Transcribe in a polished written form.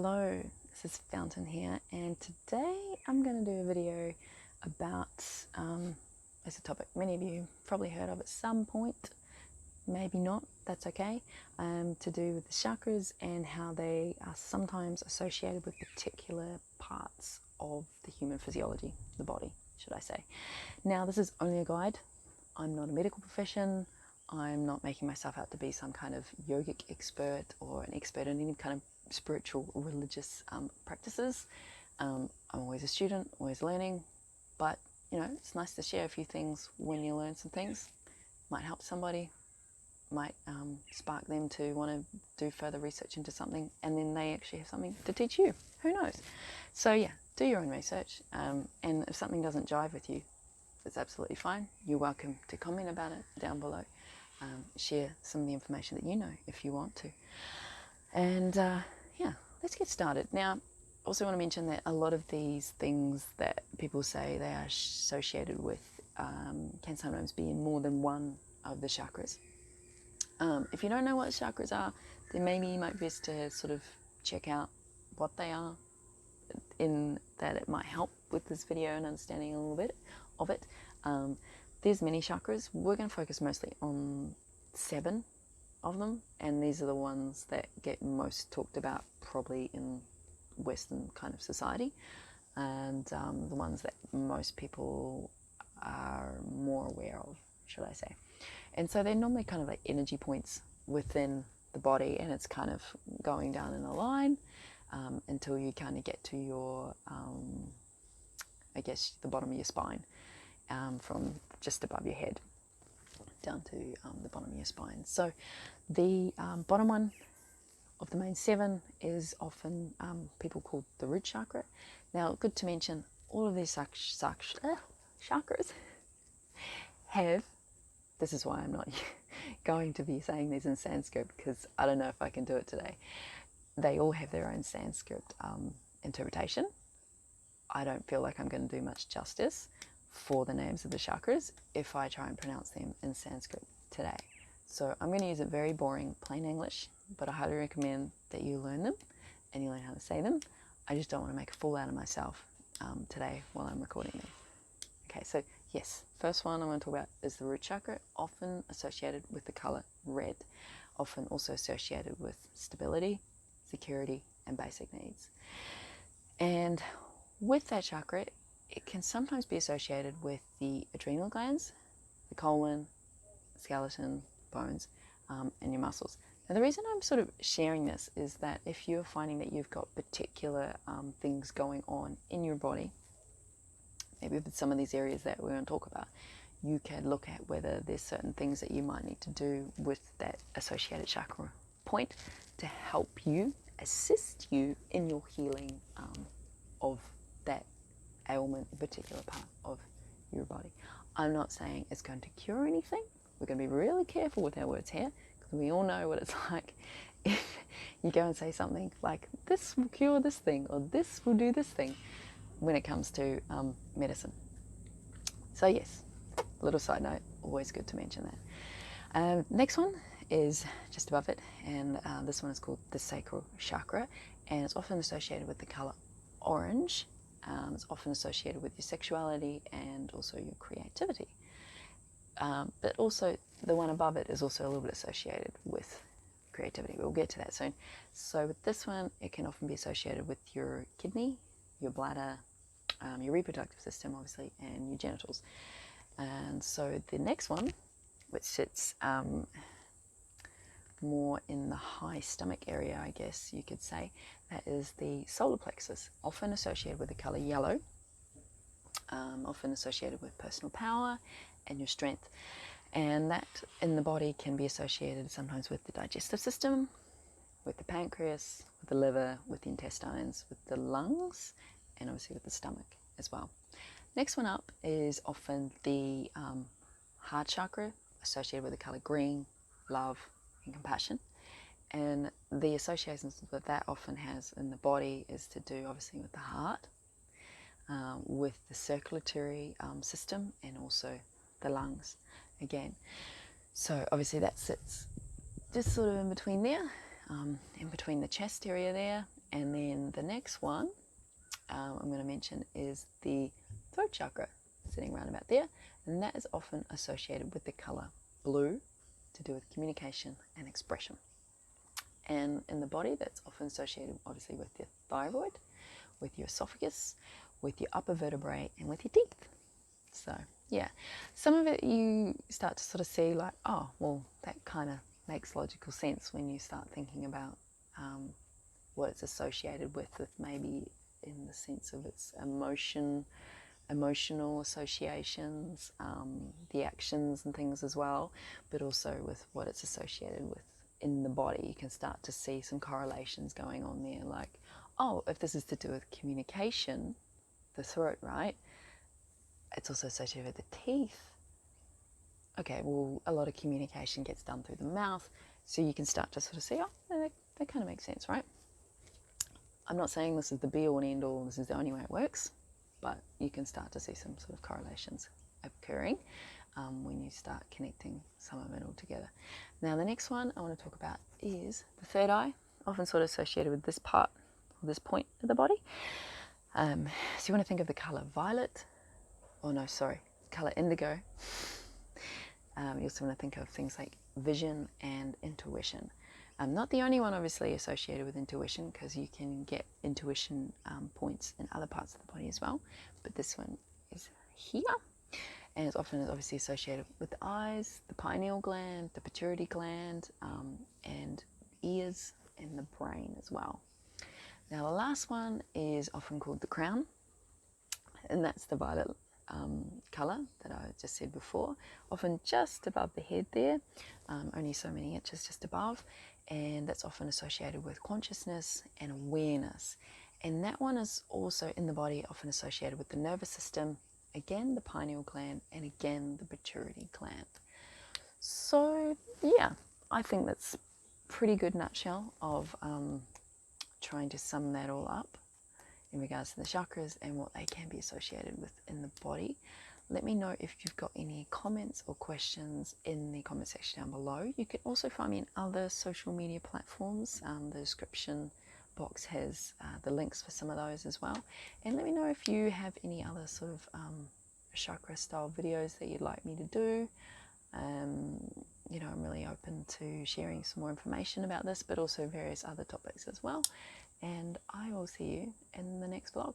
Hello, this is Fountain here, and today I'm going to do a video about it's a topic many of you probably heard of at some point, maybe not, that's okay, to do with the chakras and how they are sometimes associated with particular parts of the human physiology, the body, should I say. Now, this is only a guide. I'm not a medical profession. I'm not making myself out to be some kind of yogic expert or an expert in any kind of spiritual or religious practices. I'm always a student, always learning, but you know, it's nice to share a few things when you learn some things. Might help somebody, might spark them to want to do further research into something, and then they actually have something to teach you. Who knows? So yeah, do your own research, and if something doesn't jive with you, it's absolutely fine. You're welcome to comment about it down below. Share some of the information that you know if you want to. And yeah, let's get started. Now, I also want to mention that a lot of these things that people say they are associated with can sometimes be in more than one of the chakras. If you don't know what chakras are, then maybe you might be best to sort of check out what they are, in that it might help with this video and understanding a little bit of it. There's many chakras. We're going to focus mostly on 7 of them, and these are the ones that get most talked about probably in Western kind of society, and the ones that most people are more aware of, should I say. And so they're normally kind of like energy points within the body, and it's kind of going down in a line until you kind of get to your, I guess, the bottom of your spine, from just above your head down to the bottom of your spine. So the bottom one of the main 7 is often people called the root chakra. Now, good to mention, all of these chakras have, this is why I'm not going to be saying these in Sanskrit, because I don't know if I can do it today. They all have their own Sanskrit interpretation. I don't feel like I'm going to do much justice for the names of the chakras if I try and pronounce them in Sanskrit today. So I'm going to use it very boring, plain English, but I highly recommend that you learn them and you learn how to say them. I just don't want to make a fool out of myself today while I'm recording them. Okay, so yes, first one I want to talk about is the root chakra, often associated with the color red, often also associated with stability, security, and basic needs. And with that chakra, it can sometimes be associated with the adrenal glands, the colon, skeleton, bones, and your muscles. Now, the reason I'm sort of sharing this is that if you're finding that you've got particular things going on in your body, maybe with some of these areas that we're going to talk about, you can look at whether there's certain things that you might need to do with that associated chakra point to help you, assist you in your healing of that ailment, a particular part of your body. I'm not saying it's going to cure anything. We're going to be really careful with our words here, because we all know what it's like if you go and say something like, this will cure this thing, or this will do this thing, when it comes to medicine. So yes, little side note, always good to mention that. Next one is just above it, and this one is called the sacral chakra, and it's often associated with the color orange. It's often associated with your sexuality and also your creativity. But also the one above it is also a little bit associated with creativity. We'll get to that soon. So with this one, it can often be associated with your kidney, your bladder, your reproductive system, obviously, and your genitals. And so the next one, which sits more in the high stomach area, I guess you could say, that is the solar plexus, often associated with the color yellow, often associated with personal power and your strength. And that in the body can be associated sometimes with the digestive system, with the pancreas, with the liver, with the intestines, with the lungs, and obviously with the stomach as well. Next one up is often the heart chakra, associated with the color green, love, and compassion. And the associations that that often has in the body is to do obviously with the heart, with the circulatory system, and also the lungs again. So obviously that sits just sort of in between there, in between the chest area there, And then the next one I'm going to mention is the throat chakra, sitting around about there, and that is often associated with the color blue, to do with communication and expression. And in the body, that's often associated obviously with your thyroid, with your esophagus, with your upper vertebrae, and with your teeth. So yeah, some of it you start to sort of see like, oh, well, that kind of makes logical sense when you start thinking about what it's associated with maybe in the sense of its emotional associations, the actions and things as well, but also with what it's associated with in the body. You can start to see some correlations going on there, like, oh, if this is to do with communication, the throat, right? It's also associated with the teeth. Okay, well, a lot of communication gets done through the mouth, so you can start to sort of see, oh, that kind of makes sense, right? I'm not saying this is the be-all and end-all, this is the only way it works, but you can start to see some sort of correlations occurring when you start connecting some of it all together. Now, the next one I want to talk about is the third eye, often sort of associated with this part, or this point of the body. So you want to think of the colour violet, colour indigo. You also want to think of things like vision and intuition. Not the only one obviously associated with intuition, because you can get intuition points in other parts of the body as well, but this one is here, and it's often obviously associated with the eyes, the pineal gland, the pituitary gland, and ears, and the brain as well. Now the last one is often called the crown, and that's the violet colour that I just said before, often just above the head there, only so many inches just above, and that's often associated with consciousness and awareness. And that one is also in the body often associated with the nervous system, again the pineal gland, and again the pituitary gland. So yeah, I think that's a pretty good nutshell of trying to sum that all up in regards to the chakras and what they can be associated with in the body. Let me know if you've got any comments or questions in the comment section down below. You can also find me in other social media platforms. The description box has the links for some of those as well. And let me know if you have any other sort of chakra style videos that you'd like me to do. You know, I'm really open to sharing some more information about this, but also various other topics as well. And I will see you in the next vlog.